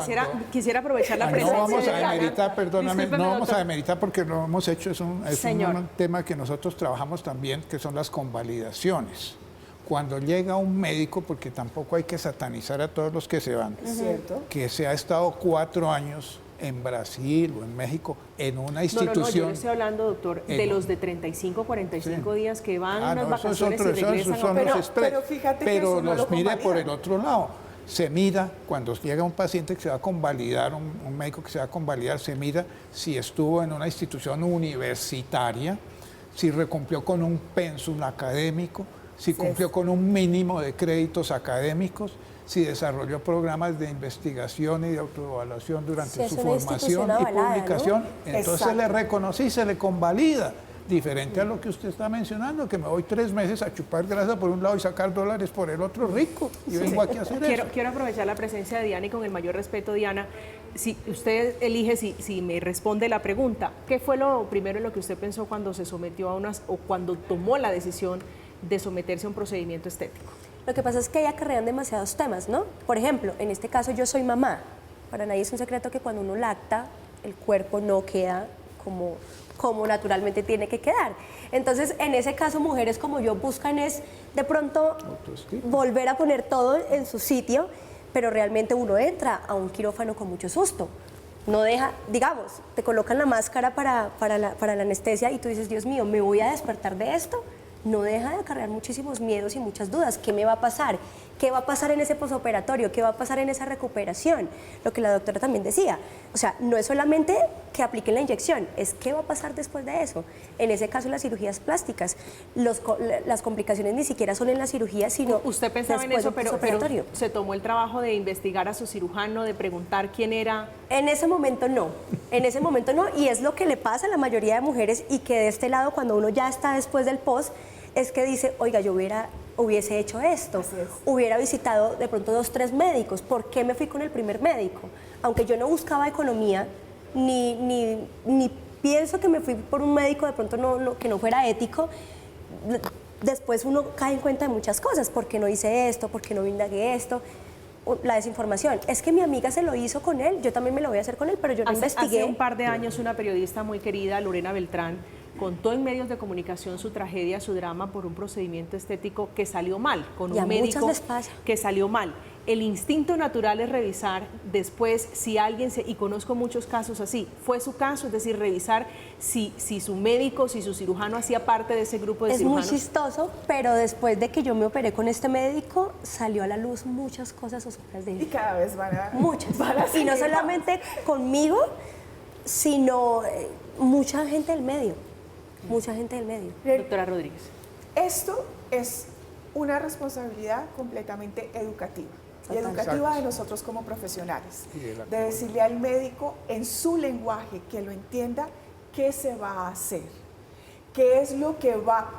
quisiera aprovechar la No presencia vamos de a Diana. demeritar, perdóname, Discúlpeme, no vamos doctor. a demeritar porque lo hemos hecho, es un Señor. tema que nosotros trabajamos también, que son las convalidaciones. Cuando llega un médico, porque tampoco hay que satanizar a todos los que se van, Es cierto. que se ha estado 4 años en Brasil o en México en una No, yo institución. le estoy hablando, doctor, de los de 35, 45 días que van a unas no, eso es vacaciones otro, y eso regresan. son Pero- los express. pero fíjate que Pero eso no los lo mire por convalidan. el otro lado. Se mira, cuando llega un paciente que se va a convalidar, un médico que se va a convalidar, se mira si estuvo en una institución universitaria, si recumplió con un pensum académico, si cumplió con un mínimo de créditos académicos, si desarrolló programas de investigación y de autoevaluación durante Si es su una formación institución y avalada, publicación, ¿no? entonces Exacto. le reconoce y se le convalida. Diferente a lo que usted está mencionando, que me voy 3 meses a chupar grasa por un lado y sacar dólares por el otro rico. Y vengo aquí a hacer eso. Quiero aprovechar la presencia de Diana y con el mayor respeto, Diana, si usted elige, si me responde la pregunta, ¿qué fue lo primero en lo que usted pensó cuando se sometió a unas, o cuando tomó la decisión de someterse a un procedimiento estético? Lo que pasa es que ahí acarrean demasiados temas, ¿no? Por ejemplo, en este caso yo soy mamá. Para nadie es un secreto que cuando uno lacta, el cuerpo no queda como naturalmente tiene que quedar. Entonces, en ese caso, mujeres como yo buscan es de pronto Autoestima. volver a poner todo en su sitio, pero realmente uno entra a un quirófano con mucho susto. No deja, digamos, te colocan la máscara para la anestesia y tú dices, Dios mío, ¿me voy a despertar de esto? No deja de acarrear muchísimos miedos y muchas dudas. ¿Qué me va a pasar? ¿Qué va a pasar en ese posoperatorio? ¿Qué va a pasar en esa recuperación? Lo que la doctora también decía. O sea, no es solamente que apliquen la inyección, es qué va a pasar después de eso. En ese caso, las cirugías plásticas, las complicaciones ni siquiera son en la cirugía, sino Usted pensaba en después eso, del pero posoperatorio. se tomó el trabajo de investigar a su cirujano, de preguntar quién era. En ese momento no, y es lo que le pasa a la mayoría de mujeres y que de este lado cuando uno ya está después del post es que dice, oiga, yo hubiese hecho esto, Así es. hubiera visitado de pronto 2, 3 médicos, ¿por qué me fui con el primer médico? Aunque yo no buscaba economía, ni pienso que me fui por un médico de pronto que no fuera ético, después uno cae en cuenta de muchas cosas, ¿por qué no hice esto? ¿Por qué no indagué esto? La desinformación, es que mi amiga se lo hizo con él, yo también me lo voy a hacer con él, pero yo no investigué. Hace un par de años una periodista muy querida, Lorena Beltrán, contó en medios de comunicación su tragedia, su drama por un procedimiento estético que salió mal, con Y a un muchas médico les pasa. que salió mal. El instinto natural es revisar después si alguien, y conozco muchos casos así, fue su caso, es decir, revisar si su médico, si su cirujano hacía parte de ese grupo de Es muy cirujanos. chistoso, pero después de que yo me operé con este médico, salió a la luz muchas cosas oscuras de Y él. cada vez van a... Muchas. van a Y no seguir más. solamente conmigo, sino mucha gente del medio. Mucha gente del medio. Doctora Rodríguez. Esto es una responsabilidad completamente educativa. Y Total. educativa Exacto. de nosotros como profesionales. Y de la De decirle al médico en su lenguaje que lo entienda qué se va a hacer, qué es lo que va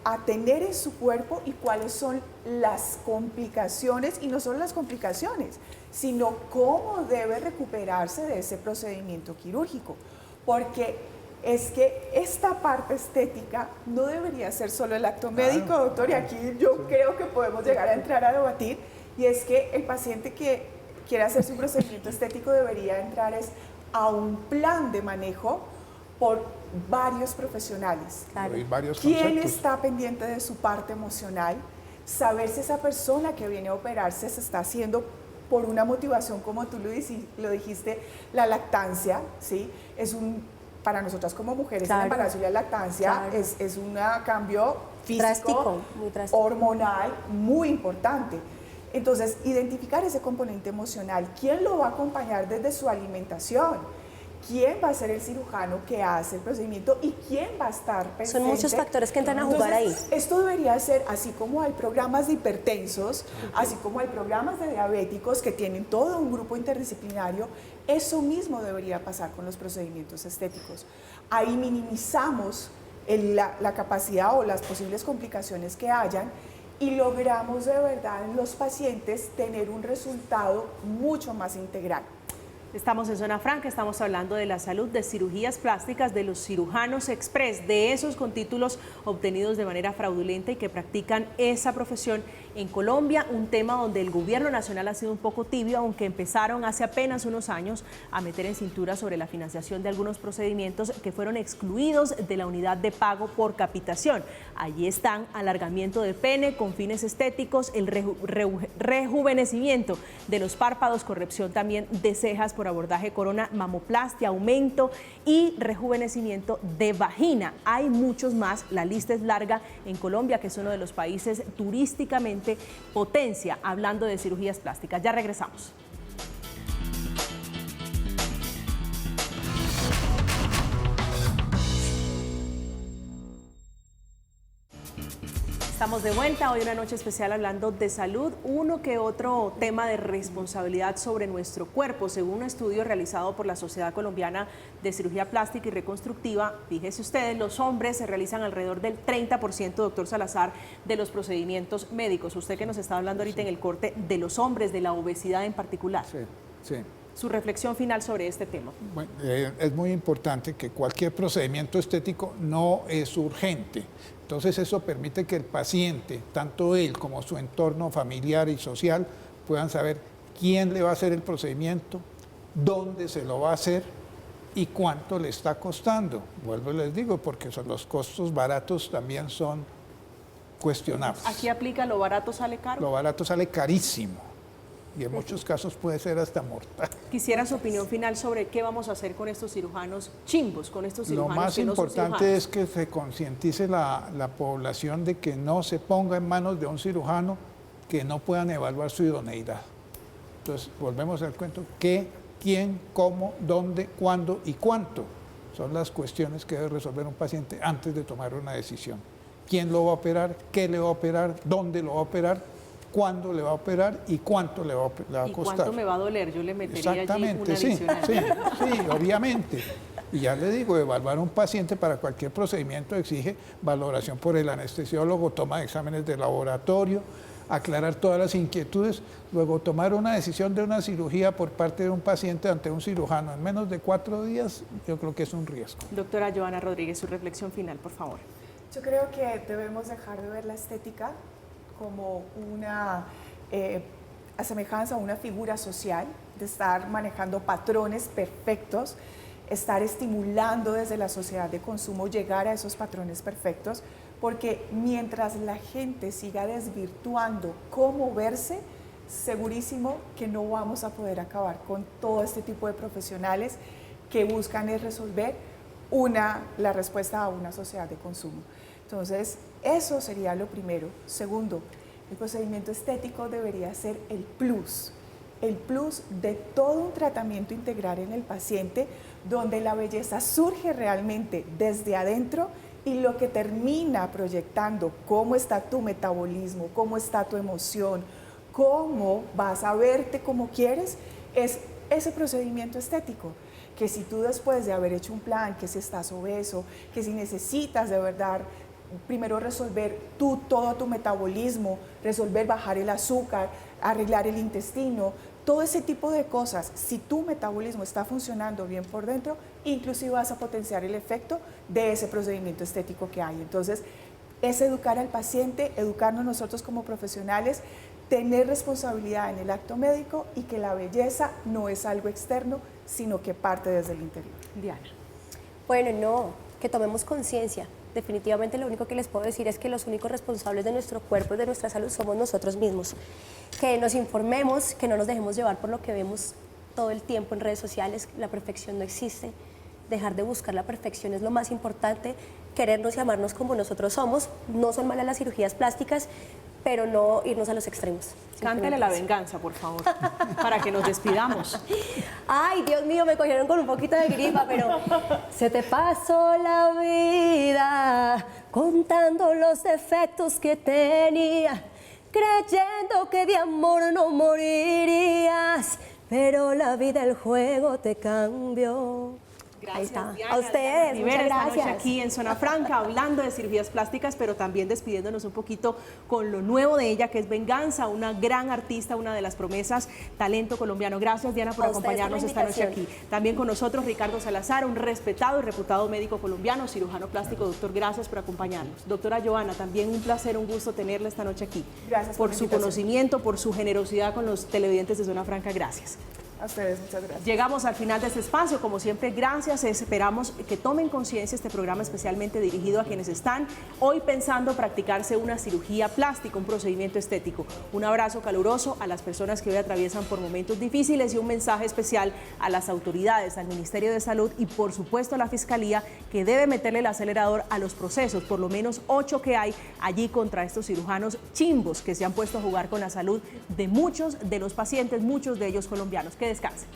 a tener en su cuerpo y cuáles son las complicaciones, y no solo las complicaciones, sino cómo debe recuperarse de ese procedimiento quirúrgico. Porque es que esta parte estética no debería ser solo el acto médico, doctor, y aquí yo creo que podemos llegar a entrar a debatir, y es que el paciente que quiere hacerse un procedimiento estético debería entrar a un plan de manejo por varios profesionales. Claro. Varios ¿Quién conceptos. está pendiente de su parte emocional? Saber si esa persona que viene a operarse se está haciendo por una motivación, como tú lo dijiste, la lactancia, ¿sí? Para nosotras como mujeres, el embarazo y la lactancia es un cambio físico, drástico, muy drástico, hormonal, muy importante. Entonces, identificar ese componente emocional, ¿quién lo va a acompañar desde su alimentación? ¿Quién va a ser el cirujano que hace el procedimiento y quién va a estar presente? Son muchos factores que entran a jugar ahí. Esto debería ser, así como hay programas de hipertensos, así como hay programas de diabéticos que tienen todo un grupo interdisciplinario, eso mismo debería pasar con los procedimientos estéticos. Ahí minimizamos la capacidad o las posibles complicaciones que hayan y logramos de verdad en los pacientes tener un resultado mucho más integral. Estamos en Zona Franca, estamos hablando de la salud, de cirugías plásticas, de los cirujanos express, de esos con títulos obtenidos de manera fraudulenta y que practican esa profesión en Colombia, un tema donde el gobierno nacional ha sido un poco tibio, aunque empezaron hace apenas unos años a meter en cintura sobre la financiación de algunos procedimientos que fueron excluidos de la unidad de pago por capitación. Allí están alargamiento de pene con fines estéticos, el rejuvenecimiento de los párpados, corrección también de cejas por abordaje corona, mamoplastia, aumento y rejuvenecimiento de vagina. Hay muchos más, la lista es larga en Colombia, que es uno de los países turísticamente potencia, hablando de cirugías plásticas. Ya regresamos. Estamos de vuelta, hoy una noche especial hablando de salud, uno que otro tema de responsabilidad sobre nuestro cuerpo. Según un estudio realizado por la Sociedad Colombiana de Cirugía Plástica y Reconstructiva, fíjense ustedes, los hombres se realizan alrededor del 30%, doctor Salazar, de los procedimientos médicos. Usted que nos está hablando ahorita en el corte de los hombres, de la obesidad en particular. Sí, sí. Su reflexión final sobre este tema. Bueno, es muy importante que cualquier procedimiento estético no es urgente. Entonces eso permite que el paciente, tanto él como su entorno familiar y social, puedan saber quién le va a hacer el procedimiento, dónde se lo va a hacer y cuánto le está costando. Vuelvo y les digo, porque los costos baratos también son cuestionables. ¿Aquí aplica lo barato sale caro? Lo barato sale carísimo. Y en muchos casos puede ser hasta mortal. Quisiera su opinión final sobre qué vamos a hacer con estos cirujanos chimbos, con estos cirujanos Lo más que no son importante cirujanos. es que se concientice la población de que no se ponga en manos de un cirujano que no puedan evaluar su idoneidad. Entonces, volvemos al cuento, qué, quién, cómo, dónde, cuándo y cuánto son las cuestiones que debe resolver un paciente antes de tomar una decisión. ¿Quién lo va a operar? ¿Qué le va a operar? ¿Dónde lo va a operar? ¿Cuándo le va a operar y cuánto le va a costar? ¿Y cuánto me va a doler? Yo le metería allí una adicional. Sí, obviamente. Y ya le digo, evaluar a un paciente para cualquier procedimiento exige valoración por el anestesiólogo, toma de exámenes de laboratorio, aclarar todas las inquietudes, luego tomar una decisión de una cirugía por parte de un paciente ante un cirujano en menos de 4 días, yo creo que es un riesgo. Doctora Joana Rodríguez, su reflexión final, por favor. Yo creo que debemos dejar de ver la estética como una asemejanza a una figura social, de estar manejando patrones perfectos, estar estimulando desde la sociedad de consumo llegar a esos patrones perfectos, porque mientras la gente siga desvirtuando cómo verse, segurísimo que no vamos a poder acabar con todo este tipo de profesionales que buscan es resolver la respuesta a una sociedad de consumo. Entonces, eso sería lo primero. Segundo, el procedimiento estético debería ser el plus de todo un tratamiento integral en el paciente, donde la belleza surge realmente desde adentro y lo que termina proyectando cómo está tu metabolismo, cómo está tu emoción, cómo vas a verte como quieres, es ese procedimiento estético. Que si tú después de haber hecho un plan, que si estás obeso, que si necesitas de verdad primero resolver todo tu metabolismo, resolver bajar el azúcar, arreglar el intestino, todo ese tipo de cosas. Si tu metabolismo está funcionando bien por dentro, inclusive vas a potenciar el efecto de ese procedimiento estético que hay. Entonces, es educar al paciente, educarnos nosotros como profesionales, tener responsabilidad en el acto médico y que la belleza no es algo externo, sino que parte desde el interior. Diana. Bueno, no, que tomemos conciencia. Definitivamente lo único que les puedo decir es que los únicos responsables de nuestro cuerpo y de nuestra salud somos nosotros mismos. Que nos informemos, que no nos dejemos llevar por lo que vemos todo el tiempo en redes sociales. La perfección no existe. Dejar de buscar la perfección es lo más importante. Querernos y amarnos como nosotros somos. No son malas las cirugías plásticas, pero no irnos a los extremos. Cántale la venganza, por favor, para que nos despidamos. Ay, Dios mío, me cogieron con un poquito de gripa, pero se te pasó la vida contando los defectos que tenía, creyendo que de amor no morirías, pero la vida, el juego te cambió. Gracias, Ahí está. Diana, A ustedes, Rivera, muchas esta noche gracias. aquí en Zona Franca, hablando de cirugías plásticas, pero también despidiéndonos un poquito con lo nuevo de ella, que es Venganza, una gran artista, una de las promesas, talento colombiano. Gracias, Diana, por A ustedes por la acompañarnos esta noche aquí. invitación. También con nosotros Ricardo Salazar, un respetado y reputado médico colombiano, cirujano plástico. Doctor, gracias por acompañarnos. Doctora Joana, también un placer, un gusto tenerla esta noche aquí. Gracias por por la su invitación. conocimiento, por su generosidad con los televidentes de Zona Franca. Gracias. A ustedes, muchas gracias. Llegamos al final de este espacio, como siempre, gracias. Esperamos que tomen conciencia este programa especialmente dirigido a quienes están hoy pensando practicarse una cirugía plástica, un procedimiento estético. Un abrazo caluroso a las personas que hoy atraviesan por momentos difíciles y un mensaje especial a las autoridades, al Ministerio de Salud y por supuesto a la Fiscalía, que debe meterle el acelerador a los procesos, por lo menos 8 que hay allí contra estos cirujanos chimbos que se han puesto a jugar con la salud de muchos de los pacientes, muchos de ellos colombianos. Que descansen.